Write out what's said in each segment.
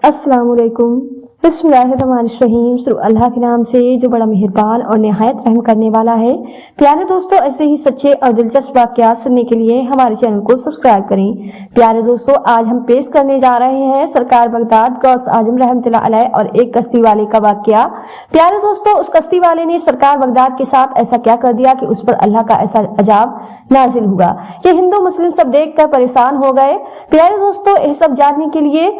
अस्सलाम वालेकुम। बिस्मिल्लाहिर्रहमानिर्रहीम। शुरू अल्लाह के नाम से जो बड़ा मेहरबान और निहायत रहम करने वाला है। प्यारे दोस्तों, ऐसे ही सच्चे और दिलचस्प वाक़यात सुनने के लिए हमारे चैनल को सब्सक्राइब करें। प्यारे दोस्तों, आज हम पेश करने जा रहे हैं सरकार बगदाद गौस आजम रहमतुल्लाह अलैह और एक कश्ती वाले का वाक़या। प्यारे दोस्तों, उस कश्ती वाले ने सरकार बगदाद के साथ ऐसा क्या कर दिया कि उस पर अल्लाह का ऐसा अजाब नाजिल हुआ। ये हिंदू मुस्लिम सब देखकर परेशान हो गए। प्यारे दोस्तों, ये सब जानने के लिए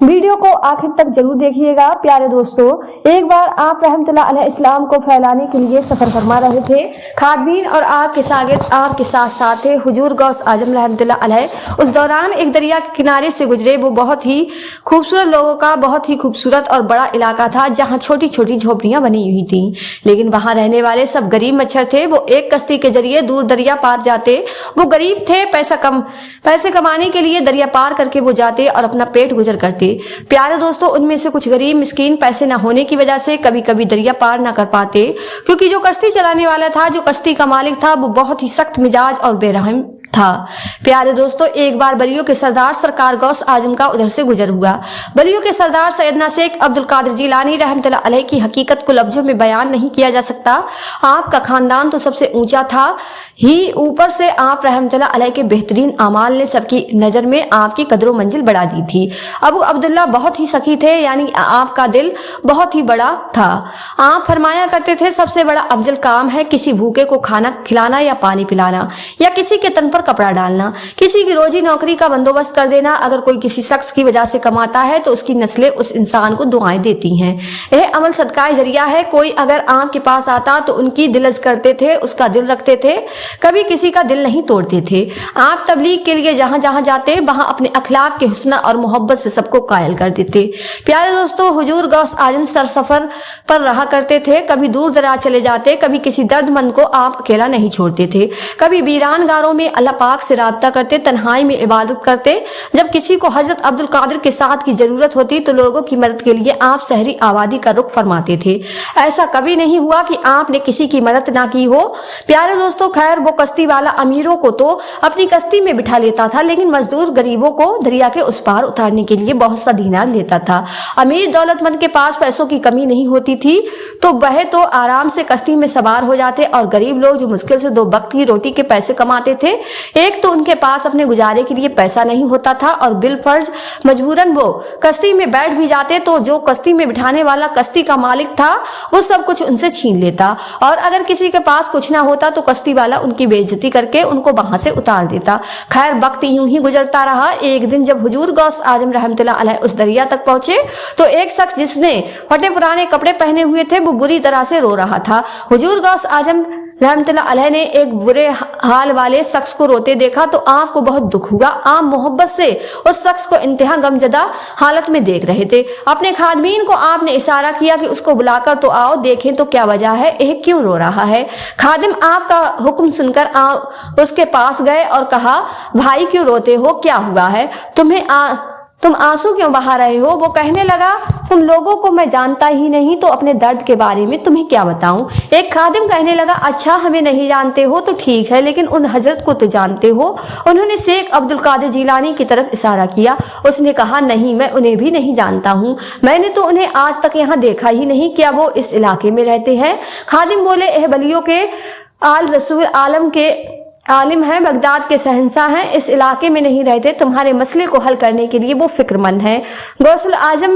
वीडियो को आखिर तक जरूर देखिएगा। प्यारे दोस्तों, एक बार आप रहमतुल्लाह अलैह इस्लाम को फैलाने के लिए सफर फरमा रहे थे। खादमीन और आपके शागिर्द आपके साथ साथ थे। हुजूर गौस आजम रहमतुल्लाह अलैह उस दौरान एक दरिया के किनारे से गुजरे। वो बहुत ही खूबसूरत लोगों का बहुत ही खूबसूरत और बड़ा इलाका था, जहाँ छोटी छोटी झोपड़ियां बनी हुई थी। लेकिन वहां रहने वाले सब गरीब मच्छर थे। वो एक कश्ती के जरिए दूर दरिया पार जाते। वो गरीब थे, पैसे कमाने के लिए दरिया पार करके वो जाते और अपना पेट गुजर करते। प्यारे दोस्तों, उनमें से कुछ गरीब मिस्कीन पैसे न होने की वजह से कभी कभी दरिया पार न कर पाते, क्योंकि जो कश्ती चलाने वाला था, जो कश्ती का मालिक था, वो बहुत ही सख्त मिजाज और बेरहम था। प्यारे दोस्तों, एक बार बलियों के सरदार सरकार गौस आजम का उधर से गुजर हुआ। बलियों के सरदार सैयदना शेख अब्दुल कादिर जिलानी रहमतुल्लाह अलैह की हकीकत को लफ्जों में बयान नहीं किया जा सकता। आपका खानदान तो सबसे ऊंचा था ही, ऊपर से आप रहमतुल्लाह अलैह के बेहतरीन अमाल ने सबकी नजर में आपकी कदरों मंजिल बढ़ा दी थी। अबू अब्दुल्ला बहुत ही सखी थे, यानी आपका दिल बहुत ही बड़ा था। आप फरमाया करते थे, सबसे बड़ा अफजल काम है किसी भूखे को खाना खिलाना या पानी पिलाना, या किसी के तन पर कपड़ा डालना, किसी की रोजी नौकरी का बंदोबस्त कर देना। अगर कोई किसी शख्स की वजह से कमाता है तो उसकी नस्लें उस इंसान को दुआएं देती हैं। यह अमल सदका जरिया है। कोई अगर आपके पास आता तो उनकी दिलज करते थे, उसका दिल रखते थे, कभी किसी का दिल नहीं तोड़ते थे। आप तबलीग के लिए जहां जहां जाते वहां अपने अखलाक के हुस्न और मोहब्बत से सबको कायल कर देते। प्यारे दोस्तों, हुजूर गौस आजम सरसफर पर रहा करते थे। कभी दूर दराज चले जाते, कभी किसी दर्दमंद को आप अकेला नहीं छोड़ते थे। कभी वीरान गारों में अल्लाह पाक से राब्ता करते, तन्हाई में इबादत करते। जब किसी को हजरत अब्दुल कादिर के साथ की जरूरत होती तो लोगों की मदद के लिए आप शहरी आबादी का रुख फरमाते थे। ऐसा कभी नहीं हुआ कि आपने किसी की मदद ना की हो। प्यारे दोस्तों, खैर वो कश्ती वाला अमीरों को तो अपनी कश्ती में बिठा लेता था, लेकिन मजदूर गरीबों को दरिया के उस पार उतारने के लिए बहुत सा दीनार लेता था। अमीर दौलतमंद के पास पैसों की कमी नहीं होती थी तो वह तो आराम से कश्ती में सवार हो जाते, और गरीब लोग जो मुश्किल से 2 वक्त की रोटी के पैसे कमाते थे, एक तो उनके पास अपने गुजारे के लिए पैसा नहीं होता था, और बिल फर्ज मजबूरन वो कश्ती में बैठ भी जाते तो जो कश्ती में बिठाने वाला कश्ती का मालिक था वो सब कुछ उनसे छीन लेता, और अगर किसी के पास कुछ ना होता तो कश्ती वाला उनकी बेइज्जती करके उनको वहां से उतार देता। खैर वक्त यूं ही गुजरता रहा। एक दिन जब हुजूर गौस आजम रहमतुल्लाह अलैह उस दरिया तक पहुंचे तो एक शख्स जिसने फटे पुराने कपड़े पहने हुए थे वो बुरी तरह से रो रहा था। हुजूर गौस आजम रहमतुल्लाह अलैह ने एक बुरे हाल वाले शख्स को रोते देखा तो आपको बहुत दुख हुआ। आप मोहब्बत से उस शख्स को इंतहा गमजदा हालत में देख रहे थे। अपने खादमीन को आपने इशारा किया कि उसको बुलाकर तो आओ, देखें तो क्या वजह है, यह क्यों रो रहा है। खादिम आपका हुक्म सुनकर आप उसके पास गए और कहा, भाई क्यों रोते हो, क्या हुआ है, तुम आंसू क्यों बहा रहे हो। वो कहने लगा, तुम लोगों को मैं जानता ही नहीं तो अपने दर्द के बारे में तुम्हें क्या बताऊं। एक खादिम कहने लगा, अच्छा हमें नहीं जानते हो तो ठीक है, लेकिन उन हजरत को तो जानते हो। उन्होंने शेख अब्दुल कादिर जिलानी की तरफ इशारा किया। उसने कहा, नहीं, मैं उन्हें भी नहीं जानता हूँ, मैंने तो उन्हें आज तक यहाँ देखा ही नहीं, क्या वो इस इलाके में रहते हैं। खादिम बोले, एह बलियों के आल रसूल आलम के आलिम है, बगदाद के शहंशाह हैं, इस इलाके में नहीं रहते। तुम्हारे मसले को हल करने के लिए वो फिक्रमंद है। गौसुल आजम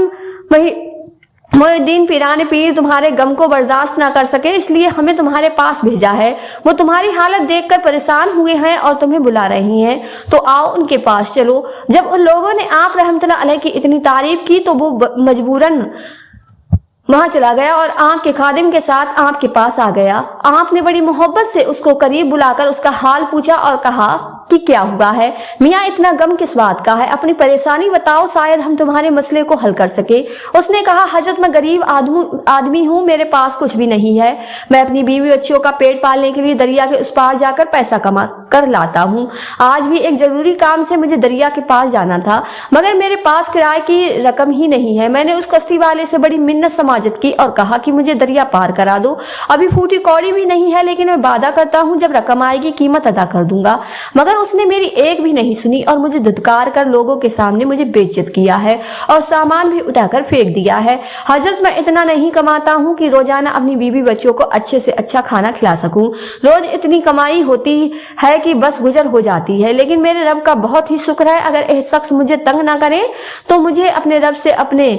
मोइनुद्दीन पीराने पीर तुम्हारे गम को बर्दाश्त ना कर सके, इसलिए हमें तुम्हारे पास भेजा है। वो तुम्हारी हालत देखकर परेशान हुए हैं और तुम्हें बुला रही हैं, तो आओ उनके पास चलो। जब उन लोगों ने आप रहमतुल्लाह अलैह की इतनी तारीफ की तो वो मजबूरन वहां चला गया और आपके खादिम के साथ आपके पास आ गया। आपने बड़ी मोहब्बत से उसको करीब बुलाकर उसका हाल पूछा और कहा कि क्या हुआ है, मियाँ इतना गम किस बात का है, अपनी परेशानी बताओ, शायद हम तुम्हारे मसले को हल कर सके। उसने कहा, हजरत मैं गरीब आदमी हूँ, मेरे पास कुछ भी नहीं है। मैं अपनी बीवी बच्चियों का पेट पालने के लिए दरिया के उस पार जाकर पैसा कमा कर लाता हूँ। आज भी एक जरूरी काम से मुझे दरिया के पास जाना था, मगर मेरे पास किराए की रकम ही नहीं है। मैंने उस कश्ती वाले से बड़ी मिन्नत समाजत की और कहा कि मुझे दरिया पार करा दो। अभी फूटी कौड़ी भी नहीं है, लेकिन मैं वादा करता हूँ जब रकम आएगी कीमत अदा कर दूंगा। मगर मगर उसने मेरी एक भी नहीं सुनी और मुझे धुतकार कर लोगों के सामने मुझे बेइज्जत किया है और सामान भी उठाकर फेंक दिया है। हजरत, मैं इतना नहीं कमाता हूँ कि रोजाना अपनी बीवी बच्चों को अच्छे से अच्छा खाना खिला सकूं। रोज इतनी कमाई होती है कि बस गुजर हो जाती है, लेकिन मेरे रब का बहुत ही शुक्र है। अगर यह शख्स मुझे तंग ना करे तो मुझे अपने रब से, अपने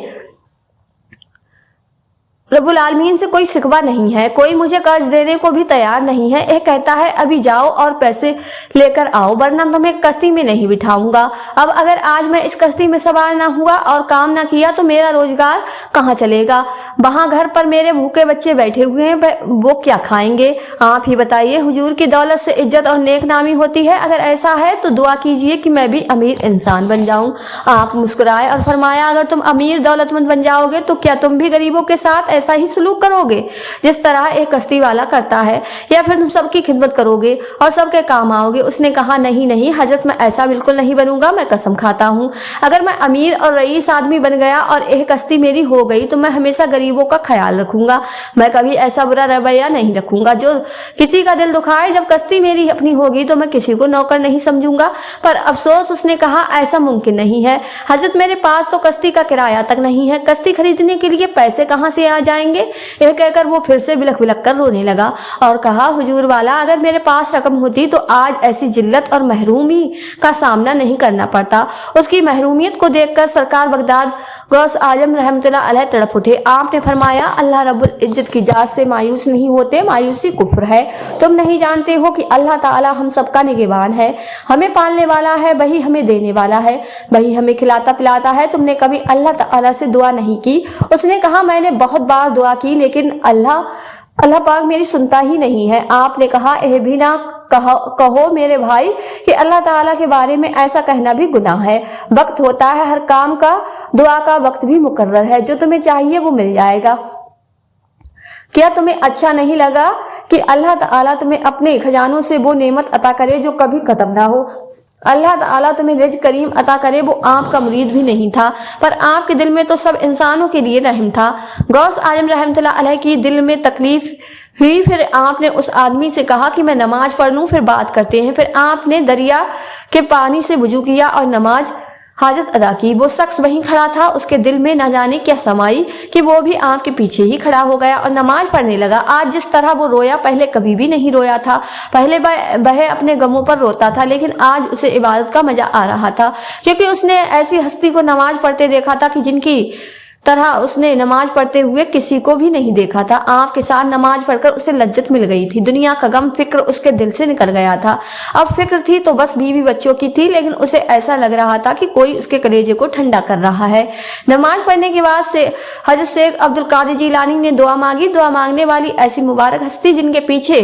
रब्बुल आलमीन से कोई शिकवा नहीं है। कोई मुझे कर्ज देने को भी तैयार नहीं है। यह कहता है अभी जाओ और पैसे लेकर आओ, वरना तुम्हें कश्ती में नहीं बिठाऊंगा। अब अगर आज मैं इस कश्ती में सवार ना हुआ और काम ना किया तो मेरा रोजगार कहाँ चलेगा? वहां घर पर मेरे भूखे बच्चे बैठे हुए हैं, वो क्या खाएंगे? आप ही बताइए, हुजूर की दौलत से इज्जत और नेक नामी होती है। अगर ऐसा है तो दुआ कीजिए कि मैं भी अमीर इंसान बन जाऊं। आप मुस्कुराए और फरमाया, अगर तुम अमीर दौलतमंद बन जाओगे तो क्या तुम भी गरीबों के साथ ऐसा ही सलूक करोगे जिस तरह एक कश्ती वाला करता है, या फिर तुम सबकी खिदमत करोगे और सबके काम आओगे? उसने कहा, नहीं नहीं हजरत, मैं ऐसा बिल्कुल नहीं बनूंगा। मैं कसम खाता हूँ, अगर मैं अमीर और रईस आदमी बन गया और एक कश्ती मेरी हो गई तो मैं हमेशा गरीबों का ख्याल रखूंगा। मैं कभी ऐसा बुरा रवैया नहीं रखूंगा जो किसी का दिल दुखाए। जब कश्ती मेरी अपनी होगी तो मैं किसी को नौकर नहीं समझूंगा। पर अफसोस, उसने कहा, ऐसा मुमकिन नहीं है हजरत, मेरे पास तो कश्ती का किराया तक नहीं है। कश्ती खरीदने के लिए पैसे कहाँ से आ जाएंगे? यह कहकर वो फिर से बिलख बिलख कर रोने लगा और कहा, हुजूर वाला, अगर मेरे पास रकम होती तो आज ऐसी जिल्लत और महरूमी का सामना नहीं करना पड़ता। उसकी महरूमियत को देखकर सरकार बगदाद गौस आजम रहमतुल्लाह अलैह तड़प उठे। आपने फरमाया, अल्लाह रब्बुल इज्जत की जात से मायूस नहीं होते, मायूसी कुफ्र है। तुम नहीं जानते हो कि अल्लाह ताला हम सबका निगहबान है, हमें पालने वाला है, वही हमें देने वाला है, वही हमें खिलाता पिलाता है। तुमने कभी अल्लाह ताला से दुआ नहीं की? उसने कहा, मैंने बहुत बार दुआ की, लेकिन अल्लाह पाक मेरी सुनता ही नहीं है। आपने कहा, यह भी ना कहो मेरे भाई कि अल्लाह ताला के बारे में ऐसा कहना भी गुनाह है। वक्त होता है हर काम का, दुआ का वक्त भी मुकर्रर है। जो तुम्हें चाहिए वो मिल जाएगा। क्या तुम्हें अच्छा नहीं लगा कि अल्लाह ताला तुम्हें अपने खजानों से वो नेमत अता करे जो कभी खत्म ना हो? अल्लाह ताला तुम्हें रिज़्क़ करीम अता करे। वो आपका मुरीद भी नहीं था, पर आपके दिल में तो सब इंसानों के लिए रहम था। गौस आजम रहमतुल्लाह अलैह की दिल में तकलीफ हुई। फिर आपने उस आदमी से कहा कि मैं नमाज पढ़ लूं, फिर बात करते हैं। फिर आपने दरिया के पानी से वुजू किया और नमाज हाजत अदा की। वो शख्स वहीं खड़ा था, उसके दिल में न जाने क्या समाई कि वो भी आपके पीछे ही खड़ा हो गया और नमाज पढ़ने लगा। आज जिस तरह वो रोया, पहले कभी भी नहीं रोया था। पहले वह अपने गमों पर रोता था, लेकिन आज उसे इबादत का मजा आ रहा था, क्योंकि उसने ऐसी हस्ती को नमाज पढ़ते देखा था कि जिनकी तरह उसने नमाज पढ़ते हुए किसी को भी नहीं देखा था। आपके साथ नमाज पढ़कर उसे लज्जत मिल गई थी। दुनिया का गम, फिक्र उसके दिल से निकल गया था। अब फिक्र थी तो बस बीवी बच्चों की थी, लेकिन उसे ऐसा लग रहा था कि कोई उसके कलेजे को ठंडा कर रहा है। नमाज पढ़ने के बाद से हजरत शेख अब्दुल कादिर जिलानी ने दुआ मांगी। दुआ मांगने वाली ऐसी मुबारक हस्ती जिनके पीछे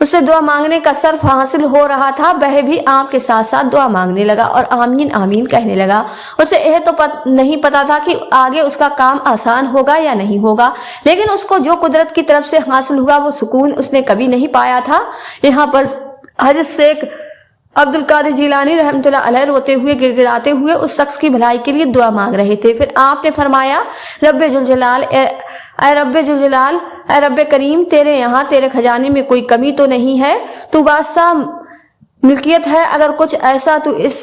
उसे दुआ मांगने का सर्फ हासिल हो रहा था, वह भी आपके साथ साथ दुआ मांगने लगा और आमीन आमीन कहने लगा। उसे यह तो नहीं पता था कि आगे उसका काम आसान होगा या नहीं होगा, लेकिन उसको जो कुदरत की तरफ से हासिल हुआ वो सुकून उसने कभी नहीं पाया था। यहाँ पर हजरत शेख अब्दुल कादिर जिलानी रहमतुल्लाह अलैह रोते हुए, गिड़गिड़ाते हुए उस शख्स की भलाई के लिए दुआ मांग रहे थे। फिर आपने फरमाया, रब्बे जुल जलाल, ऐ रब्बे जुल जलाल, ऐ रब्बे करीम, तेरे यहाँ तेरे खजाने में कोई कमी तो नहीं है? तू बादशाह मिल्कियत है, अगर कुछ ऐसा तू इस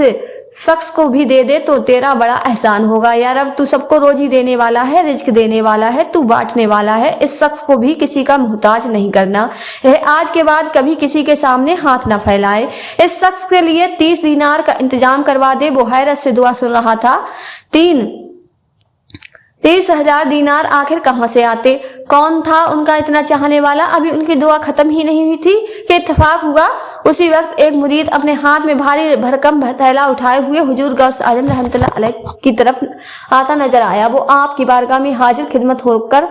शख्स को भी दे दे तो तेरा बड़ा एहसान होगा। या रब, तू सबको रोजी देने वाला है, रिज्क देने वाला है, तू बांटने वाला है। इस शख्स को भी किसी का मुहताज नहीं करना है। आज के बाद कभी किसी के सामने हाथ ना फैलाए। इस शख्स के लिए 30 दीनार का इंतजाम करवा दे। वो हैरत से दुआ सुन रहा था। 30,000 दीनार आखिर कहां से आते? कौन था उनका इतना चाहने वाला? अभी उनकी दुआ खत्म ही नहीं हुई थी कि इत्तेफाक हुआ। उसी वक्त एक मुरीद अपने हाथ में भारी भरकम थैला उठाए हुए हुजूर गौस आजम रहमतुल्लाह अलैह की तरफ आता नजर आया। वो आपकी बारगाह में हाजिर खिदमत होकर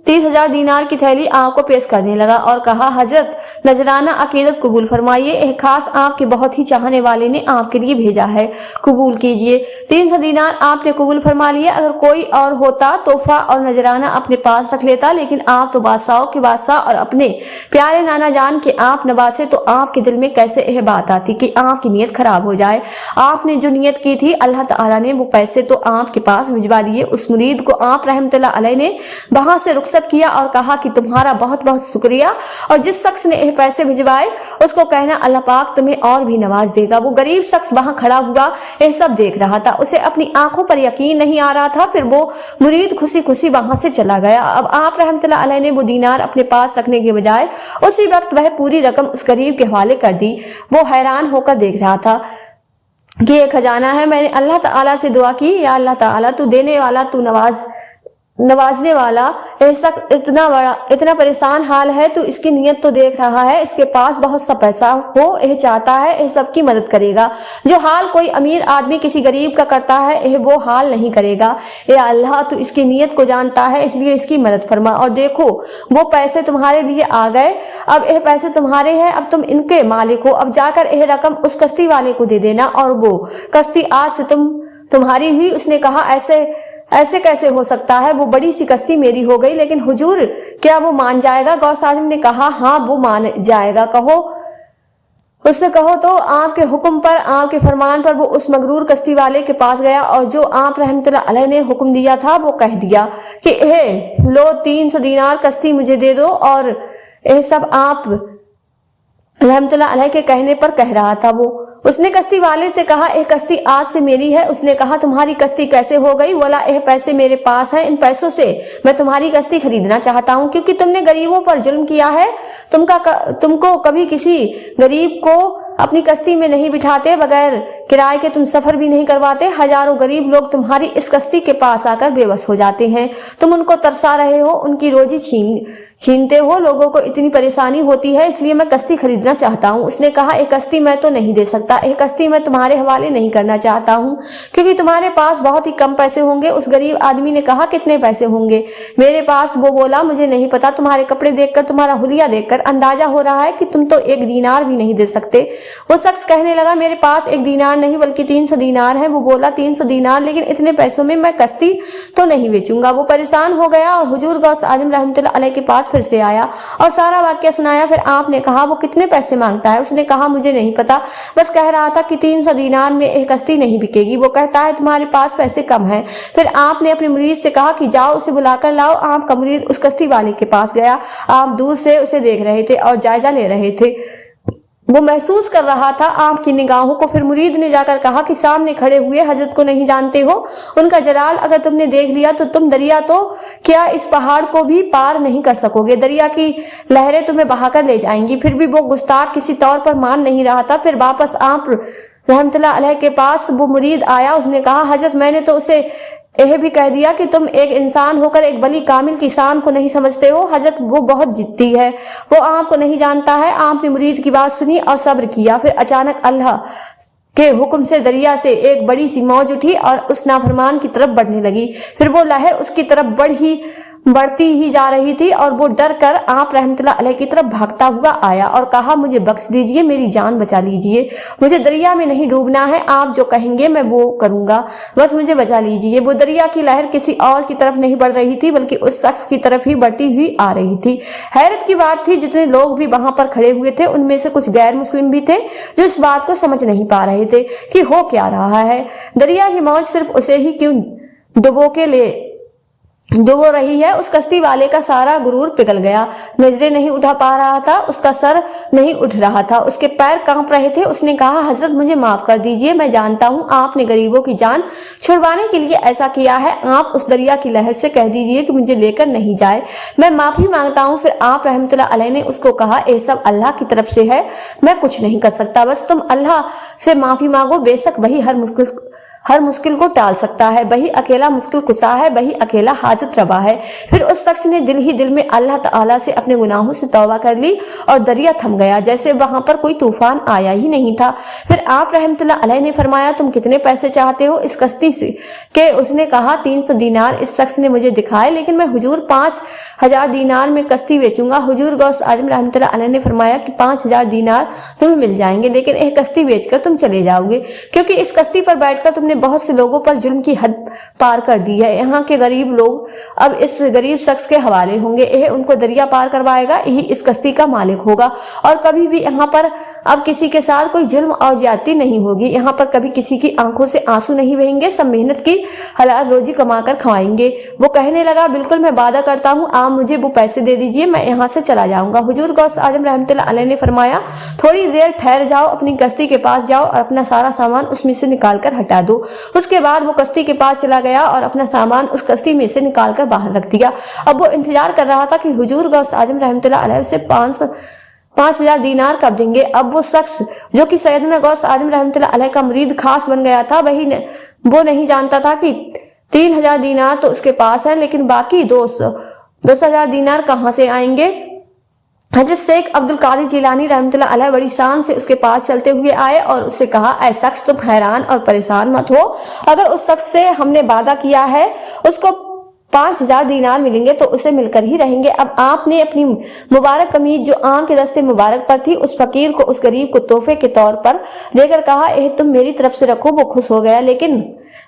30,000 दीनार की थैली आपको पेश करने लगा और कहा, हजरत, नजराना अकीदत कबूल फरमाइए। एक खास आपके बहुत ही चाहने वाले ने आपके लिए भेजा है, कबूल कीजिए। 300 दीनार आपने कबूल फरमा लिए। अगर कोई और होता तोहफा और नजराना अपने पास रख लेता, लेकिन आप तो बादशाहों के बादशाह और अपने प्यारे नाना जान के आप नवासे, तो आपके दिल में कैसे यह बात आती कि आपकी नीयत खराब हो जाए? आपने जो नीयत की थी, अल्लाह ताला ने वो पैसे तो आपके पास भिजवा दिए। उस मुरीद को आप रहमतुल्लाह अलैह ने वहां से रुखसत इज्जत किया और कहा कि तुम्हारा बहुत बहुत शुक्रिया, और जिस शख्स ने ये पैसे भिजवाए उसको कहना अल्लाह पाक तुम्हें और भी नवाज देगा। वो गरीब शख्स वहां खड़ा हुआ ये सब देख रहा था, उसे अपनी आंखों पर यकीन नहीं आ रहा था। फिर वो मुरीद खुशी खुशी वहां से चला गया। अब आप रहमतुल्लाह अलैह ने वो दीनार अपने पास रखने के बजाय उसी वक्त वह पूरी रकम उस गरीब के हवाले कर दी। वो हैरान होकर देख रहा था कि ये खजाना है। मैंने अल्लाह ताला से दुआ की, या अल्लाह ताला तू देने वाला, तू नवाजने वाला, ऐसा इतना परेशान हाल है, तू इसकी नियत तो देख रहा है, इसके पास बहुत सा पैसा हो, यह चाहता है यह सबकी मदद करेगा। जो हाल कोई अमीर आदमी किसी गरीब का करता है यह वो हाल नहीं करेगा। या अल्लाह तू इसकी नियत को जानता है, इसलिए इसकी मदद फरमा। और देखो वो पैसे तुम्हारे लिए आ गए, अब यह पैसे तुम्हारे हैं, अब तुम इनके मालिक हो। अब जाकर यह रकम उस कश्ती वाले को दे देना, और वो कश्ती आज से तुम्हारी हुई। उसने कहा ऐसे कैसे हो सकता है, वो बड़ी सी कश्ती मेरी हो गई, लेकिन हुजूर क्या वो मान जाएगा? गौस आजम ने कहा हाँ वो मान जाएगा, उससे कहो तो। आपके हुक्म पर, आपके फरमान पर वो उस मगरूर कश्ती वाले के पास गया और जो आप रहमतुल्लाह अलैह ने हुक्म दिया था वो कह दिया कि लो 300 दीनार कश्ती मुझे दे दो। और यह सब आप रहमतुल्लाह अलैह के कहने पर कह रहा था। उसने कश्ती वाले से कहा यह कश्ती आज से मेरी है। उसने कहा तुम्हारी कश्ती कैसे हो गई? बोला यह पैसे मेरे पास हैं, इन पैसों से मैं तुम्हारी कश्ती खरीदना चाहता हूँ, क्योंकि तुमने गरीबों पर जुल्म किया है। तुमको कभी किसी गरीब को अपनी कश्ती में नहीं बिठाते, बगैर किराए के तुम सफर भी नहीं करवाते। हजारों गरीब लोग तुम्हारी इस कश्ती के पास आकर बेबस हो जाते हैं, तुम उनको तरसा रहे हो, उनकी रोजी छीनते हो, लोगों को इतनी परेशानी होती है, इसलिए मैं कश्ती खरीदना चाहता हूँ। उसने कहा एक कश्ती मैं तो नहीं दे सकता, एक कश्ती मैं तुम्हारे हवाले नहीं करना चाहता हूँ, क्योंकि तुम्हारे पास बहुत ही कम पैसे होंगे। उस गरीब आदमी ने कहा कितने पैसे होंगे मेरे पास? वो बोला मुझे नहीं पता, तुम्हारे कपड़े देखकर, तुम्हारा हुलिया देखकर अंदाजा हो रहा है कि तुम तो 1 दीनार भी नहीं दे सकते। वो शख्स कहने लगा मेरे पास 1 दीनार नहीं बल्कि 300 दीनार है। वो बोला 300 दीनार, लेकिन इतने पैसों में मैं कश्ती तो नहीं बेचूंगा। वो परेशान हो गया और हुजूर गौस आजम रहमतुल्लाह अलैह के पास फिर से आया और सारा वाकया सुनाया। फिर आपने कहा वो कितने पैसे मांगता है? उसने कहा मुझे नहीं पता, बस कह रहा था कि 300 दीनार में एक कश्ती नहीं बिकेगी। वो कहता है तुम्हारे पास पैसे कम है। फिर आपने अपने मुरीद से कहा कि जाओ उसे बुलाकर लाओ। आपका मुरीद उस कश्ती वाले के पास गया। आप दूर से उसे देख रहे थे और जायजा ले रहे थे, वो महसूस कर रहा था आपकी निगाहों को। फिर मुरीद ने जाकर कहा कि सामने खड़े हुए हजरत को नहीं जानते हो? उनका जलाल अगर तुमने देख लिया तो तुम दरिया तो क्या इस पहाड़ को भी पार नहीं कर सकोगे, दरिया की लहरें तुम्हें बहाकर ले जाएंगी। फिर भी वो गुस्ताख किसी तौर पर मान नहीं रहा था। फिर वापस आप रहमतुल्लाह अलैह के पास वो मुरीद आया। उसने कहा हजरत मैंने तो उसे यह भी कह दिया कि तुम एक इंसान होकर एक वली कामिल की शान को नहीं समझते हो। हजरत वो बहुत जिद्दी है, वो आपको नहीं जानता है। आपने मुरीद की बात सुनी और सब्र किया। फिर अचानक अल्लाह के हुक्म से दरिया से एक बड़ी सी मौज उठी और उस नाफरमान की तरफ बढ़ने लगी। फिर वो लहर उसकी तरफ बढ़ती ही जा रही थी और वो डर कर आप रहमतुल्लाह अलैह की तरफ भागता हुआ आया और कहा मुझे बख्श दीजिए, मेरी जान बचा लीजिए, मुझे दरिया में नहीं डूबना है, आप जो कहेंगे मैं वो करूंगा, बस मुझे बचा लीजिए। वो दरिया की लहर किसी और की तरफ नहीं बढ़ रही थी बल्कि उस शख्स की तरफ ही बढ़ती हुई आ रही थी। हैरत की बात थी जितने लोग भी वहां पर खड़े हुए थे उनमें से कुछ गैर मुस्लिम भी थे जो इस बात को समझ नहीं पा रहे थे कि हो क्या रहा है। दरिया की मौज सिर्फ उसे ही क्यों डुबो रही है। उस कश्ती वाले का सारा गुरूर पिघल गया, नजरें नहीं उठा पा रहा था, उसका सर नहीं उठ रहा था, उसके पैर कांप रहे थे। उसने कहा हजरत मुझे माफ कर दीजिए, मैं जानता हूँ आपने गरीबों की जान छुड़वाने के लिए ऐसा किया है। आप उस दरिया की लहर से कह दीजिए कि मुझे लेकर नहीं जाए, मैं माफी मांगता हूँ। फिर आप रहमतुल्लाह अलैह ने उसको कहा ये सब अल्लाह की तरफ से है, मैं कुछ नहीं कर सकता, बस तुम अल्लाह से माफी मांगो, बेशक वही हर मुश्किल को टाल सकता है, वही अकेला मुश्किल कुशा है, वही अकेला हाजत रवा है। फिर उस शख्स ने दिल ही दिल में अल्लाह ताला से अपने गुनाहों से तौबा कर ली और दरिया थम गया जैसे वहां पर कोई तूफान आया ही नहीं था। फिर आप रहमतुल्लाह अलैह ने फरमाया तुम कितने पैसे चाहते हो इस कश्ती से? के उसने कहा 300 दीनार इस शख्स ने मुझे दिखाए, लेकिन मैं हुजूर 5000 दीनार में कश्ती बेचूंगा। हुजूर गौस आजम रहमतुल्लाह अलैह ने फरमाया कि 5000 दीनार तुम्हें मिल जाएंगे, लेकिन एक कश्ती बेचकर तुम चले जाओगे, क्योंकि इस कश्ती पर बैठकर तुमने ने बहुत से लोगों पर जुल्म की हद पार कर दी है। यहाँ के गरीब लोग अब इस गरीब शख्स के हवाले होंगे। यह उनको दरिया पार करवाएगा, यही इस कश्ती का मालिक होगा। और कभी भी यहाँ पर अब किसी के साथ कोई जुल्म और ज्यादती नहीं होगी। यहाँ पर कभी किसी की आंखों से आंसू नहीं बहेंगे। सब मेहनत की हलाल रोजी कमाकर खवाएंगे। वो कहने लगा, बिल्कुल मैं वादा करता हूँ, आप मुझे वो पैसे दे दीजिए, मैं यहाँ से चला जाऊंगा। हुजूर गौस आजम रहमतुल्लाह अलैह ने फरमाया, थोड़ी देर ठहर जाओ, अपनी कश्ती के पास जाओ और अपना सारा सामान उसमें से निकाल कर हटा दो। उसके बाद वो कश्ती के पास चला गया और अपना सामान उस कश्ती में से निकाल कर बाहर रख दिया। अब वो इंतजार कर रहा था कि हुजूर गौस आजम रहमतुल्लाह अलैह उसे 5,000 दीनार कब देंगे। अब वो शख्स जो कि सैयदना गौस आजम रहमतुल्लाह अलैह का मुरीद खास बन गया था, वो नहीं जानता था कि 3,000 दीनार तो उसके पास है, लेकिन बाकी 2,000 दीनार कहाँ से आएंगे। हजरत शेख अब्दुल कादिर जिलानी रहमतुल्लाह अलैह बड़ी शान से उसके पास चलते हुए आए और उससे कहा, ऐ शख्स तुम हैरान और परेशान मत हो, अगर उस शख्स से हमने वादा किया है उसको 5,000 दीनार मिलेंगे तो उसे मिलकर ही रहेंगे। अब आपने अपनी मुबारक कमीज जो आम के दस्ते मुबारक पर थी उस फकीर को, उस गरीब को तोहफे के तौर पर देकर कहा, यह तुम मेरी तरफ से रखो। वो खुश हो गया, लेकिन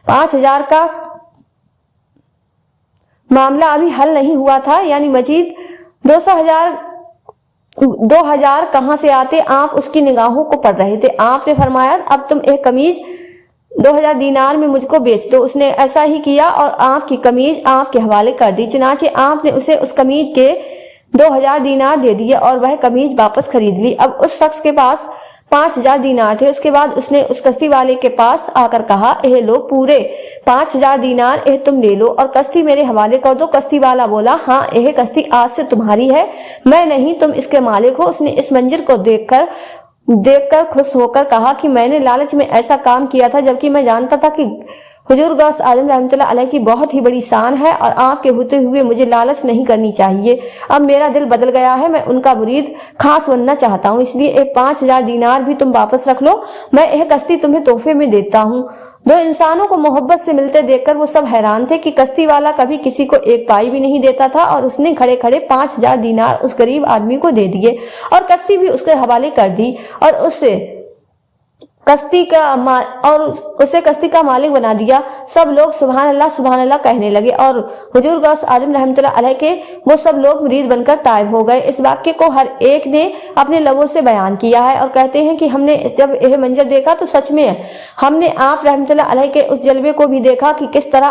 5,000 का मामला अभी हल नहीं हुआ था, यानी मजीद 2,000 कहां से आते, आप उसकी निगाहों को पढ़ रहे थे। आपने फरमाया, अब तुम एक कमीज 2,000 दीनार में मुझको बेच दो। उसने ऐसा ही किया और आपकी कमीज आपके हवाले कर दी। चनाचे आपने उसे उस कमीज के 2,000 दीनार दे दिए और वह कमीज वापस खरीद ली। अब उस शख्स के पास 5,000 दीनार थे। उसके बाद उसने उस कश्ती वाले के पास आकर कहा, यह लो पूरे 5,000 दीनार, यह तुम ले लो और कश्ती मेरे हवाले कर दो। कश्ती वाला बोला, हाँ यह कश्ती आज से तुम्हारी है, मैं नहीं, तुम इसके मालिक हो। उसने इस मंजर को देखकर खुश होकर कहा कि मैंने लालच में ऐसा काम किया था, जबकि मैं जानता था कि हुजूर गौस आजम रहमतुल्लाह अलैह की बहुत ही बड़ी शान है और आपके होते हुए मुझे लालच नहीं करनी चाहिए। अब मेरा दिल बदल गया है, मैं उनका मुरीद खास बनना चाहता हूँ, इसलिए ये 5,000 दीनार भी तुम वापस रख लो, मैं यह कश्ती तुम्हें तोहफे में देता हूँ। दो इंसानों को मोहब्बत से मिलते देखकर वो सब हैरान थे कि कश्ती वाला कभी किसी को एक पाई भी नहीं देता था और उसने खड़े खड़े 5,000 दीनार उस गरीब आदमी को दे दिए और कश्ती भी उसके हवाले कर दी और उसे कश्ती का मालिक बना दिया। सब लोग सुभान अल्लाह कहने लगे और हुजूर गौस आजम रहमतुल्लाह अलैह के वो सब लोग मुरीद बनकर तायब हो गए। इस वाक्य को हर एक ने अपने लबों से बयान किया है और कहते हैं कि हमने जब यह मंजर देखा तो सच में हमने आप रहमतुल्लाह अलैह के उस जलवे को भी देखा कि किस तरह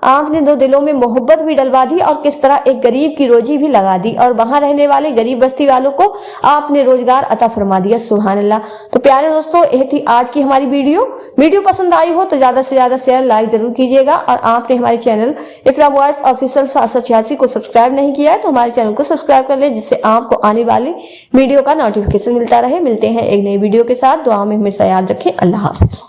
आपने दो दिलों में मोहब्बत भी डलवा दी और किस तरह एक गरीब की रोजी भी लगा दी और वहां रहने वाले गरीब बस्ती वालों को आपने रोजगार अता फरमा दिया। सुभान अल्लाह। तो प्यारे दोस्तों, यह थी आज की हमारी वीडियो पसंद आई हो तो ज्यादा से ज्यादा शेयर लाइक जरूर कीजिएगा और आपने हमारे चैनल इकरा वॉइस ऑफिशियल 786 को सब्सक्राइब नहीं किया है तो हमारे चैनल को सब्सक्राइब कर ले, जिससे आपको आने वाली वीडियो का नोटिफिकेशन मिलता रहे। मिलते हैं एक नई वीडियो के साथ, दुआ में हमेशा याद रखें। अल्लाह हाफिज।